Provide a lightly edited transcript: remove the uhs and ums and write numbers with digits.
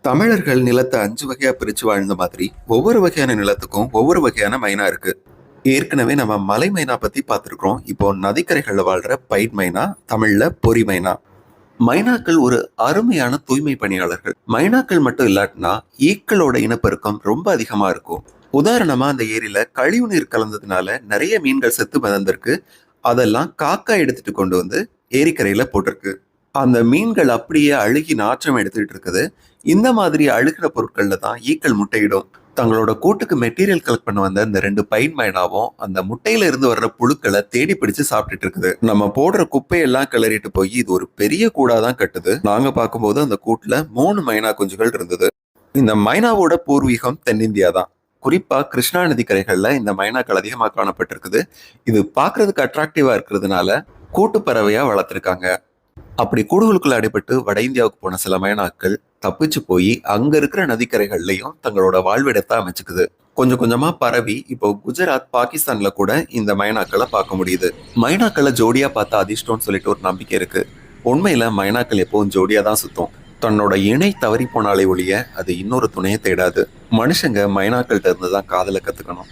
தமிழர்கள் நிலத்தை 5 வகையா பிரிச்சு வாழ்ந்த மாதிரி ஒவ்வொரு வகையான நிலத்துக்கும் ஒவ்வொரு வகையான மைனா இருக்கு. ஏற்கனவே நம்ம மலை மைனா பத்தி பார்த்திருக்கிறோம். இப்போ நதிக்கரைகள்ல வாழ்ற பைட் மைனா, தமிழ்ல பொறி மைனா. மைனாக்கள் ஒரு அருமையான தூய்மை பணியாளர்கள். மைனாக்கள் மட்டும் இல்லாட்டினா ஈக்களோட இனப்பெருக்கம் ரொம்ப அதிகமா இருக்கும். உதாரணமா அந்த ஏரியில கழிவு நீர் கலந்ததுனால நிறைய மீன்கள் செத்து மிதந்திருக்கு. அதெல்லாம் காக்கா எடுத்துட்டு கொண்டு வந்து ஏரிக்கரையில போட்டிருக்கு. அந்த மீன்கள் அப்படியே அழுகி நாற்றம் எடுத்துட்டு இருக்குது. இந்த மாதிரி அழுகிற பொருட்கள்ல தான் ஈக்கள் முட்டையிடும். தங்களோட கூட்டுக்கு மெட்டீரியல் கலெக்ட் பண்ண வந்த இந்த 2 பைன் மைனாவும் அந்த முட்டையில இருந்து வர்ற புழுக்களை தேடி பிடிச்சு சாப்பிட்டுட்டு இருக்குது. நம்ம போடுற குப்பையெல்லாம் கிளறிட்டு போய் இது ஒரு பெரிய கூடா தான் கட்டுது. நாங்க பார்க்கும்போது அந்த கூட்டுல 3 மைனா குஞ்சுகள் இருந்தது. இந்த மைனாவோட பூர்வீகம் தென்னிந்தியா தான். குறிப்பா கிருஷ்ணா நதி கரைகள்ல இந்த மைனாக்கள் அதிகமா காணப்பட்டிருக்குது. இது பாக்குறதுக்கு அட்ராக்டிவா இருக்கிறதுனால கூட்டு பறவையா வளர்த்திருக்காங்க. அப்படி கூடுகளுக்குள்ள அடைபட்டு வட இந்தியாவுக்கு போன சில மைனாக்கள் தப்பிச்சு போய் அங்க இருக்கிற நதிக்கரைகள்லயும் தங்களோட வாழ்விடத்தை அமைச்சுக்குது. கொஞ்சம் கொஞ்சமா பரவி இப்போ குஜராத், பாகிஸ்தான்ல கூட இந்த மைனாக்களை பார்க்க முடியுது. மைனாக்களை ஜோடியா பார்த்தா அதிர்ஷ்டம்னு சொல்லிட்டு ஒரு நம்பிக்கை இருக்கு. உண்மையில மைனாக்கள் எப்பவும் ஜோடியா தான் சுத்தும். தன்னோட இணை தவறி போனாலே ஒழிய அது இன்னொரு துணையை தேடாது. மனுஷங்க மைனாக்கள்கிட்ட இருந்து தான் காதலை கத்துக்கணும்.